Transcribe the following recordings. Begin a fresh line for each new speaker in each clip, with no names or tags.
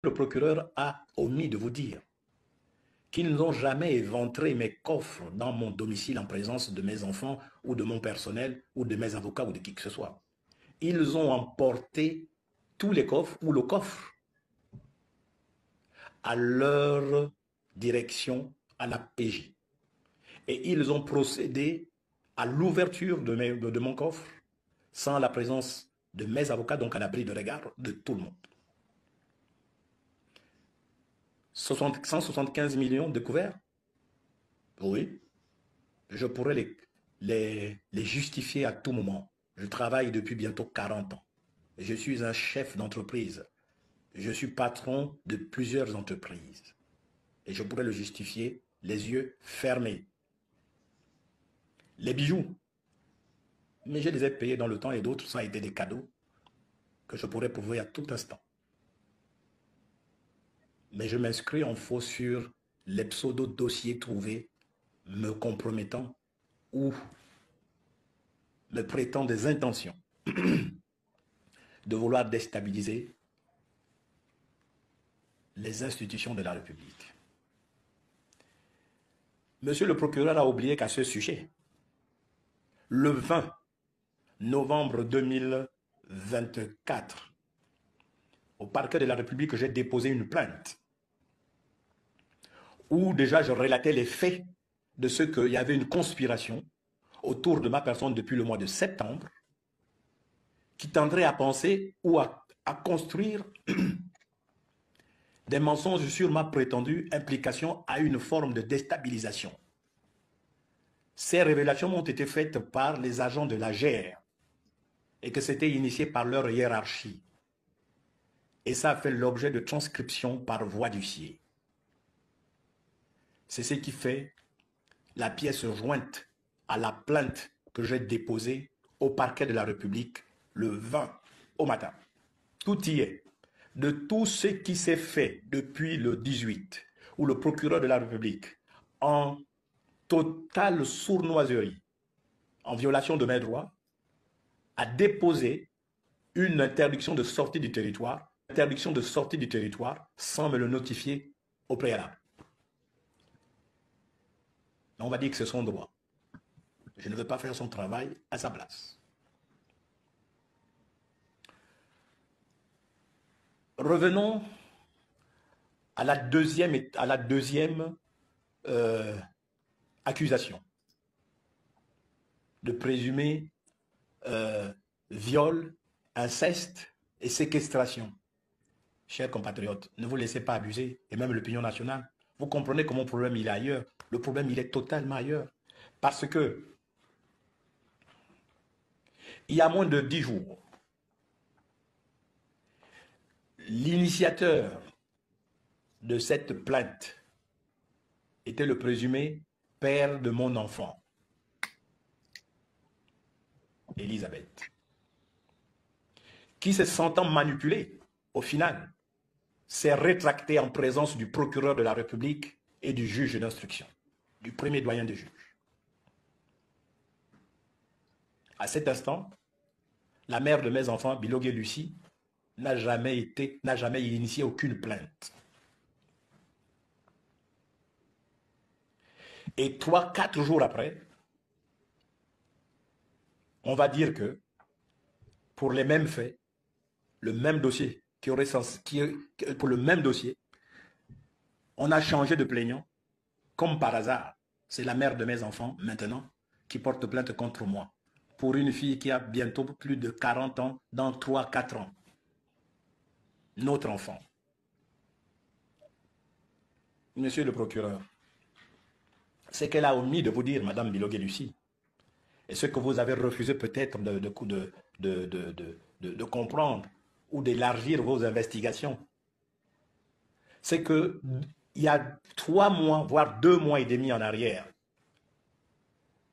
Le procureur a omis de vous dire qu'ils n'ont jamais éventré mes coffres dans mon domicile en présence de mes enfants ou de mon personnel ou de mes avocats ou de qui que ce soit. Ils ont emporté tous les coffres ou le coffre à leur direction à la PJ. Et ils ont procédé à l'ouverture de mon coffre sans la présence de mes avocats, donc à l'abri de regard de tout le monde. 175 millions de couverts. Oui, je pourrais les justifier à tout moment. Je travaille depuis bientôt 40 ans. Je suis un chef d'entreprise. Je suis patron de plusieurs entreprises. Et je pourrais le justifier les yeux fermés. Les bijoux, mais je les ai payés dans le temps et d'autres, ça a été des cadeaux que je pourrais prouver à tout instant. Mais je m'inscris en faux sur les pseudo-dossiers trouvés me compromettant ou me prêtant des intentions de vouloir déstabiliser les institutions de la République. Monsieur le procureur a oublié qu'à ce sujet, le 20 novembre 2024, au parquet de la République, j'ai déposé une plainte où déjà je relatais les faits de ce qu'il y avait une conspiration autour de ma personne depuis le mois de septembre qui tendrait à penser ou à construire des mensonges sur ma prétendue implication à une forme de déstabilisation. Ces révélations m'ont été faites par les agents de la GR et que c'était initié par leur hiérarchie. Et ça a fait l'objet de transcription par voie d'huissier. C'est ce qui fait la pièce jointe à la plainte que j'ai déposée au parquet de la République le 20 au matin. Tout y est. De tout ce qui s'est fait depuis le 18, où le procureur de la République, en totale sournoiserie, en violation de mes droits, a déposé une interdiction de sortie du territoire, sans me le notifier au préalable. On va dire que c'est son droit. Je ne veux pas faire son travail à sa place. Revenons à la deuxième accusation de présumé viol, inceste et séquestration. Chers compatriotes, ne vous laissez pas abuser, et même l'opinion nationale. Vous comprenez que mon problème, il est ailleurs. Le problème, il est totalement ailleurs. Parce que, il y a moins de 10 jours, l'initiateur de cette plainte était le présumé père de mon enfant, Elisabeth, qui se sentant manipulé, au final, s'est rétracté en présence du procureur de la République et du juge d'instruction, du premier doyen des juges. À cet instant, la mère de mes enfants, Bilogué Lucie, n'a jamais initié aucune plainte. Et 3-4 jours après, on va dire que pour les mêmes faits, le même dossier, pour le même dossier, on a changé de plaignant, comme par hasard. C'est la mère de mes enfants, maintenant, qui porte plainte contre moi, pour une fille qui a bientôt plus de 40 ans, dans 3-4 ans. Notre enfant. Monsieur le procureur, c'est qu'elle a omis de vous dire, Madame Bilogué-Lucie, et ce que vous avez refusé peut-être de comprendre ou d'élargir vos investigations, c'est que il y a 3 mois, voire 2 mois et demi en arrière,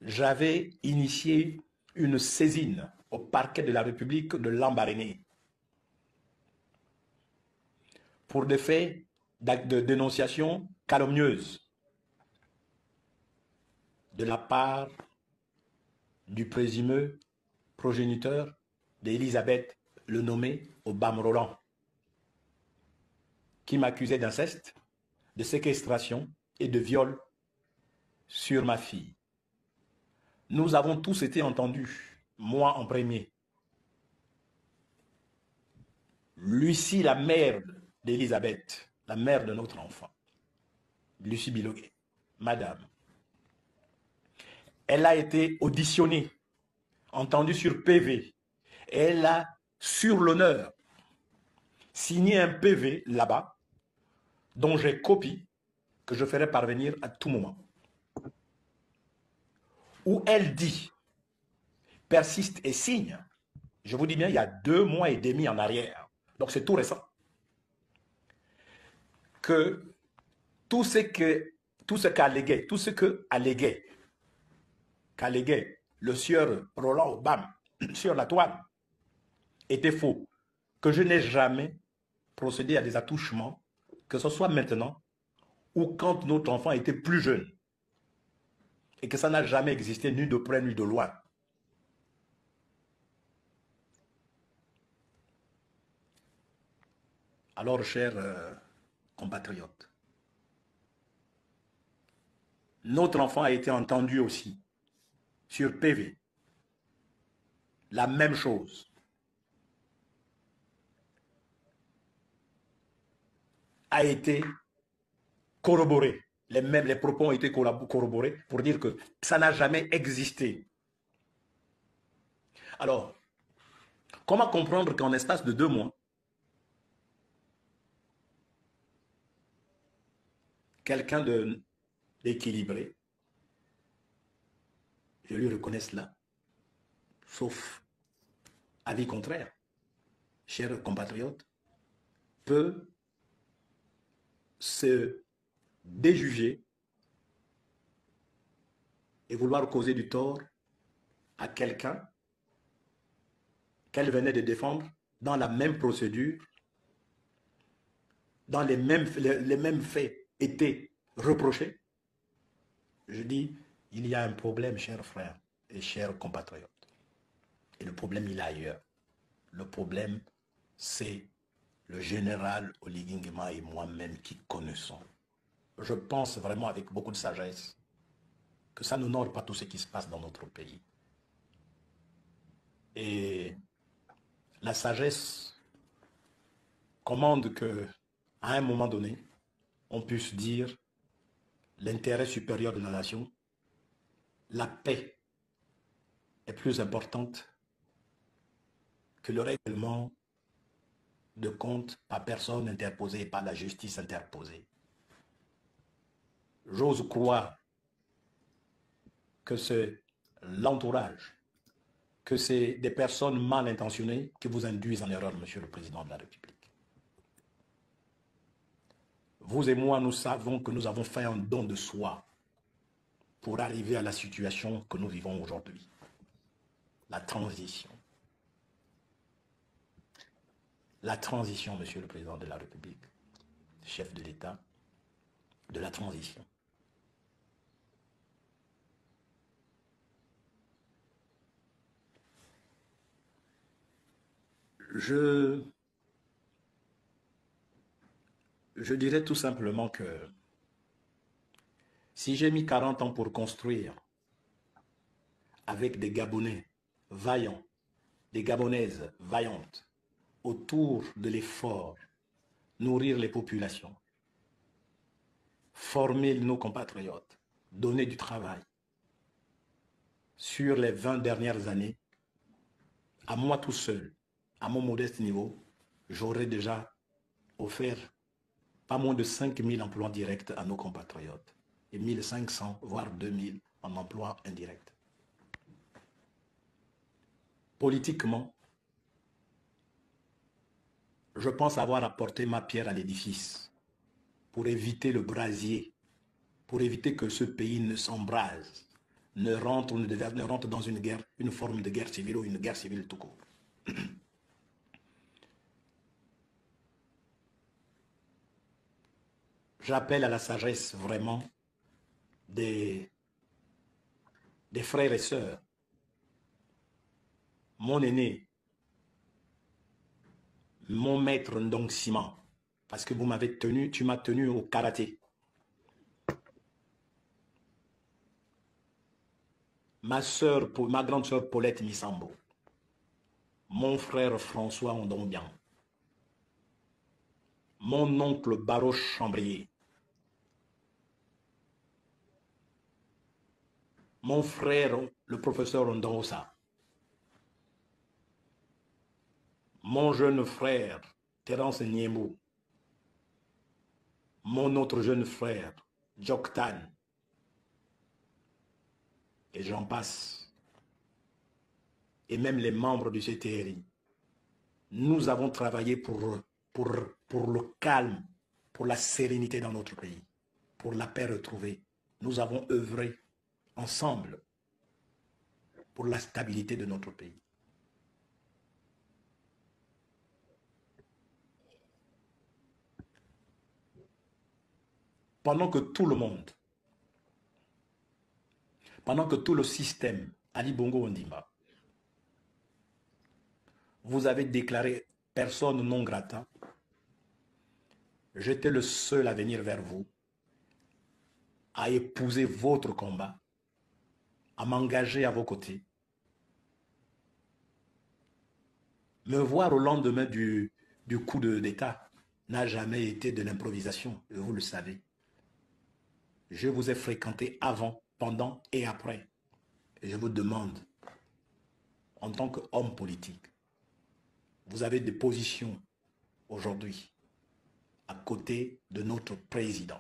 j'avais initié une saisine au parquet de la République de Lambaréné pour des faits de dénonciation calomnieuse de la part du présumé progéniteur d'Elisabeth, le nommé au BAM Roland. qui m'accusait d'inceste, de séquestration et de viol sur ma fille. Nous avons tous été entendus, moi en premier. Lucie, la mère d'Elisabeth, la mère de notre enfant, Lucie Biloguet, madame, elle a été auditionnée, entendue sur PV. Elle a, sur l'honneur, signé un PV là-bas, dont j'ai copie, que je ferai parvenir à tout moment, où elle dit, persiste et signe, je vous dis bien, il y a 2 mois et demi en arrière, donc c'est tout récent, que tout ce qu'alléguait le sieur Roland Obama sur la toile était faux, que je n'ai jamais procédé à des attouchements, que ce soit maintenant ou quand notre enfant était plus jeune, et que ça n'a jamais existé ni de près ni de loin. Alors, chers compatriotes, notre enfant a été entendu aussi sur PV. La même chose. A été corroboré. Les propos ont été corroborés pour dire que ça n'a jamais existé. Alors, comment comprendre qu'en espace de 2 mois, quelqu'un d'équilibré, je lui reconnais cela, sauf avis contraire, chers compatriotes, peut se déjuger et vouloir causer du tort à quelqu'un qu'elle venait de défendre dans la même procédure, dans les mêmes faits étaient reprochés. Je dis, il y a un problème, chers frères et chers compatriotes. Et le problème, il est ailleurs. Le problème, c'est le général Oligui Nguema et moi-même qui connaissons. Je pense vraiment avec beaucoup de sagesse que ça n'honore pas tout ce qui se passe dans notre pays. Et la sagesse commande que, à un moment donné, on puisse dire l'intérêt supérieur de la nation, la paix est plus importante que le règlement de compte par personne interposée et par la justice interposée. J'ose croire que c'est l'entourage, que c'est des personnes mal intentionnées qui vous induisent en erreur, Monsieur le Président de la République. Vous et moi, nous savons que nous avons fait un don de soi pour arriver à la situation que nous vivons aujourd'hui. La transition. La transition, Monsieur le Président de la République, chef de l'État, de la transition. Je dirais tout simplement que si j'ai mis 40 ans pour construire avec des Gabonais vaillants, des Gabonaises vaillantes, autour de l'effort, nourrir les populations, former nos compatriotes, donner du travail, sur les 20 dernières années, à moi tout seul, à mon modeste niveau, j'aurais déjà offert pas moins de 5000 emplois directs à nos compatriotes et 1500, voire 2000 en emplois indirects. Politiquement, je pense avoir apporté ma pierre à l'édifice pour éviter le brasier, pour éviter que ce pays ne s'embrase, ne rentre dans une guerre, une forme de guerre civile ou une guerre civile tout court. J'appelle à la sagesse vraiment des frères et sœurs. Mon aîné, mon maître Ndong Simon, Parce que vous m'avez tenu, tu m'as tenu au karaté. Ma soeur, ma grande soeur Paulette Missambo. Mon frère François Ondombian. Mon oncle Baroche Chambrier. Mon frère, le professeur Ondongosa. Mon jeune frère, Terence Niemou. Mon autre jeune frère, Joktan. Et j'en passe. Et même les membres du CTRI. Nous avons travaillé pour le calme, pour la sérénité dans notre pays, pour la paix retrouvée. Nous avons œuvré ensemble pour la stabilité de notre pays. Pendant que tout le monde, pendant que tout le système, Ali Bongo Ondimba, vous avez déclaré personne non grata, j'étais le seul à venir vers vous, à épouser votre combat, à m'engager à vos côtés. Me voir au lendemain du coup d'État n'a jamais été de l'improvisation, vous le savez. Je vous ai fréquenté avant, pendant et après. Et je vous demande, en tant qu'homme politique, vous avez des positions aujourd'hui à côté de notre président,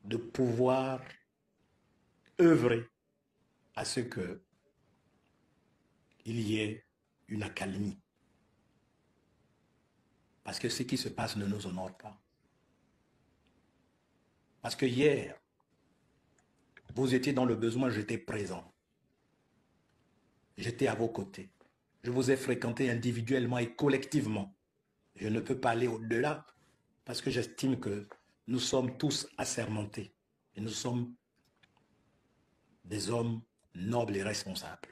de pouvoir œuvrer à ce qu'il y ait une accalmie. Parce que ce qui se passe ne nous honore pas. Parce que hier, vous étiez dans le besoin, j'étais présent. J'étais à vos côtés. Je vous ai fréquenté individuellement et collectivement. Je ne peux pas aller au-delà parce que j'estime que nous sommes tous assermentés et nous sommes des hommes nobles et responsables.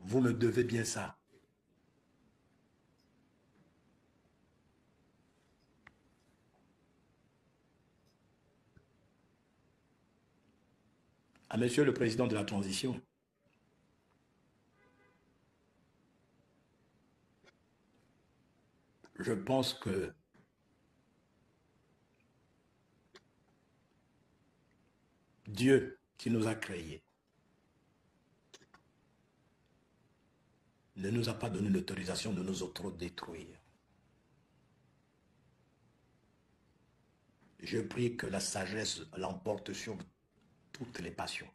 Vous me devez bien ça. À Monsieur le Président de la Transition, je pense que Dieu qui nous a créés ne nous a pas donné l'autorisation de nous autodétruire. Je prie que la sagesse l'emporte sur toutes les passions.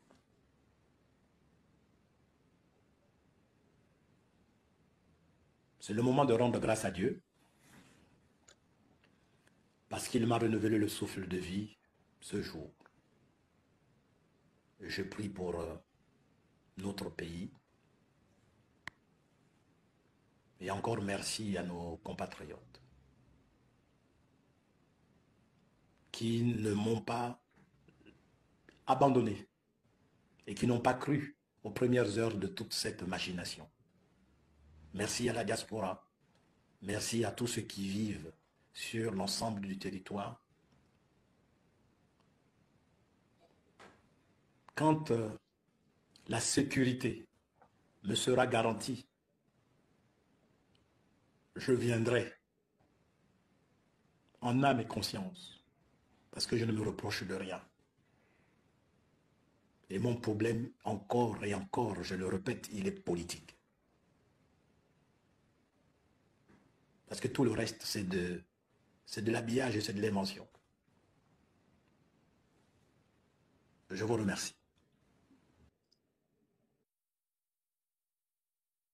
C'est le moment de rendre grâce à Dieu parce qu'il m'a renouvelé le souffle de vie ce jour. Je prie pour notre pays. Et encore merci à nos compatriotes qui ne m'ont pas abandonné et qui n'ont pas cru aux premières heures de toute cette machination. Merci à la diaspora. Merci à tous ceux qui vivent sur l'ensemble du territoire. Quand la sécurité me sera garantie, je viendrai en âme et conscience parce que je ne me reproche de rien. Et mon problème, encore et encore, je le répète, il est politique. Parce que tout le reste, c'est de l'habillage et c'est de l'invention. Je vous remercie.